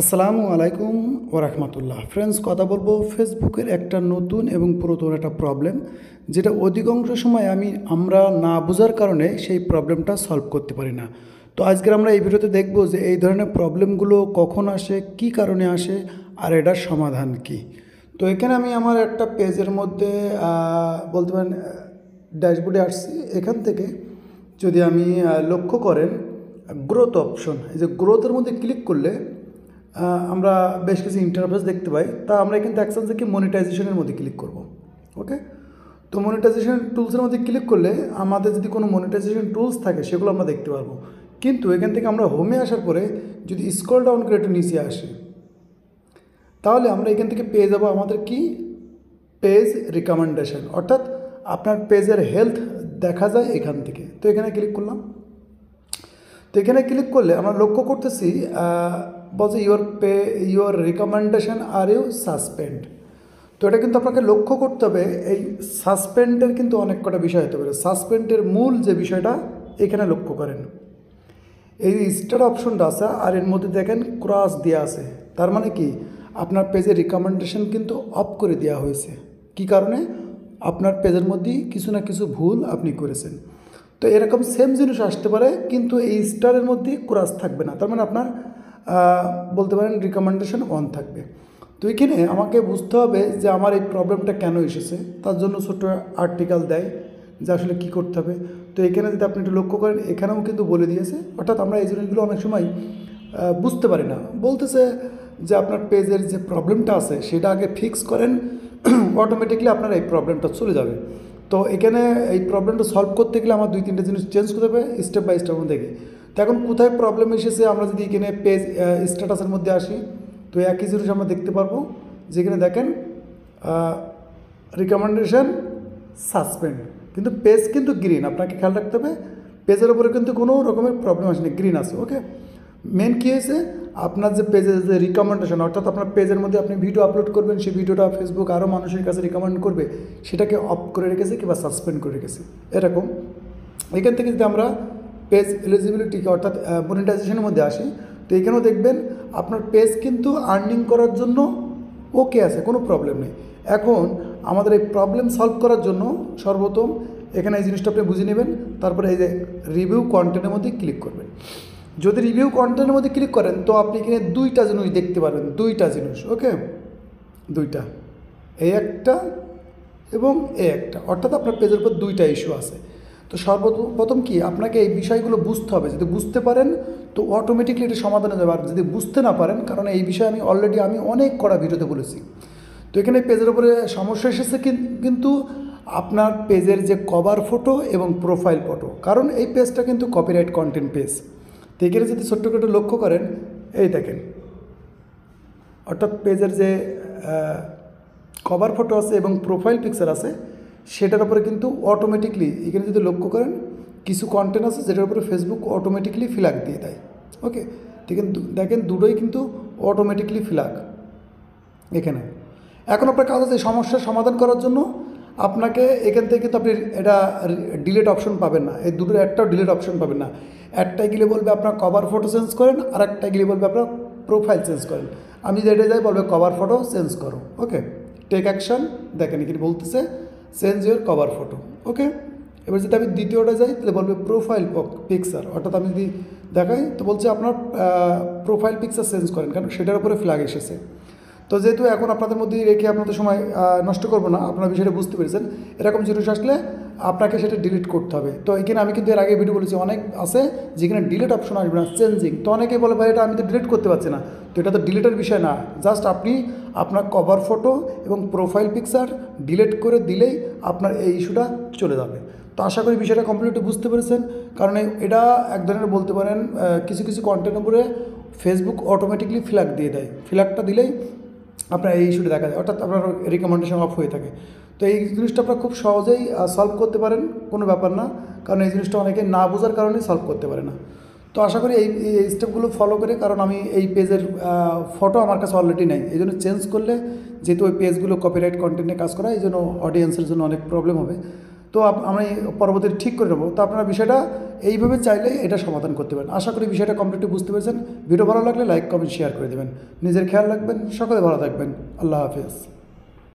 আসসালামু আলাইকুম ওরহমতুল্লাহ। ফ্রেন্ডস, কথা বলবো ফেসবুকের একটা নতুন এবং পুরাতন একটা প্রবলেম, যেটা অধিকাংশ সময় আমরা না বোঝার কারণে সেই প্রবলেমটা সলভ করতে পারি না। তো আজকের আমরা এই ভিডিওতে দেখব যে এই ধরনের প্রবলেমগুলো কখন আসে, কি কারণে আসে, আর এটার সমাধান কি। তো এখানে আমি আমার একটা পেজের মধ্যে বলতে পারেন ড্যাশবোর্ডে আসছি। এখান থেকে যদি আমি লক্ষ্য করেন গ্রোথ অপশন, এই যে গ্রোথের মধ্যে ক্লিক করলে আমরা বেশ কিছু ইন্টারফেস দেখতে পাই। তা আমরা কিন্তু অ্যাকশন থেকে মনিটাইজেশনের মধ্যে ক্লিক করব। ওকে, তো মনিটাইজেশন টুলসের মধ্যে ক্লিক করলে আমাদের যদি কোনো মনিটাইজেশন টুলস থাকে সেগুলো আমরা দেখতে পারবো। কিন্তু এখান থেকে আমরা হোমে আসার পরে যদি স্ক্রল ডাউন করে একটু নিচে আসি, তাহলে আমরা এখান থেকে পেয়ে যাব আমাদের কি পেজ রিকমেন্ডেশন, অর্থাৎ আপনার পেজের হেলথ দেখা যায় এখান থেকে। তো এখানে ক্লিক করলাম। তো এখানে ক্লিক করলে আমরা লক্ষ্য করতেছি বলছে your recommendation are you suspend. তো এটা কিন্তু আপনাকে লক্ষ্য করতে হবে, এই সাসপেন্ডের কিন্তু অনেক কটা বিষয় হতে পারে। সাসপেন্ডের মূল যে বিষয়টা এখানে লক্ষ্য করেন, এই স্টার অপশনটা আছে আর এর মধ্যে দেখেন ক্রস দেওয়া আছে। তার মানে কি আপনার পেজের রিকমেন্ডেশন কিন্তু অফ করে দেওয়া হয়েছে। কি কারণে? আপনার পেজের মধ্যেই কিছু না কিছু ভুল আপনি করেছেন। তো এরকম সেম জিনিস আসতে পারে, কিন্তু এই স্টারের মধ্যে ক্রস থাকবে না। তার মানে আপনার বলতে পারেন রিকমেন্ডেশন অন থাকবে। তো এখানে আমাকে বুঝতে হবে যে আমার এই প্রবলেমটা কেন এসেছে। তার জন্য ছোট্ট আর্টিকেল দেয় যে আসলে কী করতে হবে। তো এখানে যদি আপনি একটু লক্ষ্য করেন, এখানেও কিন্তু বলে দিয়েছে। অর্থাৎ আমরা এই জিনিসগুলো অনেক সময় বুঝতে পারি না। বলতেছে যে আপনার পেজের যে প্রবলেমটা আছে সেটা আগে ফিক্স করেন, অটোমেটিকলি আপনার এই প্রবলেমটা চলে যাবে। তো এখানে এই প্রবলেমটা সলভ করতে গেলে আমার 2-3টা জিনিস চেঞ্জ করতে হবে স্টেপ বাই স্টেপ দেখে। তো এখন কোথায় প্রবলেম এসেছে, আমরা যদি এখানে পেজ স্ট্যাটাসের মধ্যে আসি, তো একই জিনিস আমরা দেখতে পারবো। যেখানে দেখেন রিকমেন্ডেশন সাসপেন্ড, কিন্তু পেজ কিন্তু গ্রিন। আপনাকে খেয়াল রাখতে হবে পেজের উপরে কিন্তু কোনো রকমের প্রবলেম আসেনি, গ্রিন আছে। ওকে, মেন কী হয়েছে, আপনার যে পেজের যে রিকমেন্ডেশন, অর্থাৎ আপনার পেজের মধ্যে আপনি ভিডিও আপলোড করবেন, সেই ভিডিওটা ফেসবুক আরও মানুষের কাছে রিকমেন্ড করবে, সেটাকে অফ করে রেখেছে কিংবা সাসপেন্ড করে রেখেছে এরকম। এখান থেকে যদি আমরা পেজ এলিজিবিলিটিকে অর্থাৎ মনিটাইজেশনের মধ্যে আসি, তো এখানেও দেখবেন আপনার পেজ কিন্তু আর্নিং করার জন্য ওকে আছে, কোনো প্রবলেম নেই। এখন আমাদের এই প্রবলেম সলভ করার জন্য সর্বপ্রথম এখানে এই জিনিসটা আপনি বুঝে নেবেন। তারপরে এই যে রিভিউ কন্টেন্টের মধ্যে ক্লিক করবেন। যদি রিভিউ কন্টেন্টের মধ্যে ক্লিক করেন তো আপনি এখানে 2টা জিনিস দেখতে পারবেন, 2টা জিনিস। ওকে, 2টা, এই একটা এবং এই একটা, অর্থাৎ আপনার পেজের উপর 2টা ইস্যু আছে। তো সর্বপ্রথম কি আপনাকে এই বিষয়গুলো বুঝতে হবে। যদি বুঝতে পারেন তো অটোমেটিকলি এটা সমাধান হয়ে যাবে। আর যদি বুঝতে না পারেন, কারণ এই বিষয়ে আমি অনেক কড়া ভিডিওতে বলেছি। তো এখানে পেজের উপরে সমস্যা এসেছে কিন্তু আপনার পেজের যে কভার ফটো এবং প্রোফাইল ফটো, কারণ এই পেজটা কিন্তু কপিরাইট কন্টেন্ট পেজ। তো এখানে যদি ছোট্ট করে লক্ষ্য করেন, এই দেখেন, অর্থাৎ পেজের যে কভার ফটো আছে এবং প্রোফাইল পিকচার আছে সেটার উপরে কিন্তু অটোমেটিকলি এখানে যদি লক্ষ্য করেন কিছু কন্টেন্ট আছে যেটার উপরে ফেসবুক অটোমেটিকলি ফ্ল্যাগ দিয়ে দেয়। ওকে, দেখেন দুটোই কিন্তু অটোমেটিকলি ফ্ল্যাগ এখানে। এখন আপনার কাজ আছে সমস্যার সমাধান করার জন্য আপনাকে এখান থেকে কিন্তু আপনি এটা ডিলিট অপশন পাবেন না, এই দুটোর একটাও ডিলিট অপশন পাবেন না। একটাই গেলে বলবে আপনার কভার ফটো চেঞ্জ করেন, আর একটাই গেলে বলবে আপনার প্রোফাইল চেঞ্জ করেন। আমি যেটা যাই বলবে কভার ফটো চেঞ্জ করো। ওকে, টেক অ্যাকশন, দেখেন এখানে বলতেছে চেঞ্জ ইউর কভার ফটো। ওকে, এবার যদি আমি দ্বিতীয়টা যাই তাহলে বলবে প্রোফাইল পিকচার, অর্থাৎ আমি যদি দেখাই তো বলছে আপনার প্রোফাইল পিকচার চেঞ্জ করেন, কারণ সেটার উপরে ফ্ল্যাগ এসেছে। তো যেহেতু এখন আপনাদের মধ্যেই রেখে আপনাদের সময় নষ্ট করবো না, আপনারা বিষয়টা বুঝতে পেরেছেন। এরকম জিনিস আসলে আপনাকে সেটা ডিলিট করতে হবে। তো এখানে আমি কিন্তু এর আগে ভিডিও বলেছি, অনেক আছে যেখানে ডিলিট অপশন আসবে না, চেঞ্জিং। তো অনেকেই বলে ভাই এটা আমি তো ডিলিট করতে পারছি না। তো এটা তো ডিলিটের বিষয় না, জাস্ট আপনি আপনার কভার ফটো এবং প্রোফাইল পিকচার ডিলিট করে দিলেই আপনার এই ইস্যুটা চলে যাবে। তো আশা করি বিষয়টা কমপ্লিটলি বুঝতে পেরেছেন, কারণ এটা এক ধরনের বলতে পারেন কিছু কিছু কন্টেন্টের উপরে ফেসবুক অটোমেটিকলি ফ্ল্যাগ দিয়ে দেয়। ফ্ল্যাগটা দিলেই আপনার এই ইস্যুটা দেখা যায়, অর্থাৎ আপনার রিকমেন্ডেশন অফ হয়ে থাকে। তো এই জিনিসটা আপনারা খুব সহজেই সলভ করতে পারেন, কোনো ব্যাপার না, কারণ এই জিনিসটা অনেকে না বোঝার কারণেই সলভ করতে পারে না। তো আশা করি এই স্টেপগুলো ফলো করে, কারণ আমি এই পেজের ফটো আমার কাছে অলরেডি নেই, এই জন্য চেঞ্জ করলে যেহেতু ওই পেজগুলো কপিরাইট কন্টেন্টে কাজ করা, এই জন্য অডিয়েন্সের জন্য অনেক প্রবলেম হবে। তো আমি পরবর্তীতে ঠিক করে নেবো। তো আপনারা বিষয়টা এইভাবে চাইলে এটা সমাধান করতে পারেন। আশা করি বিষয়টা কমপ্লিটলি বুঝতে পেরেছেন। ভিডিও ভালো লাগলে লাইক কমেন্ট শেয়ার করে দেবেন। নিজের খেয়াল রাখবেন, সকলে ভালো থাকবেন। আল্লাহ হাফেজ।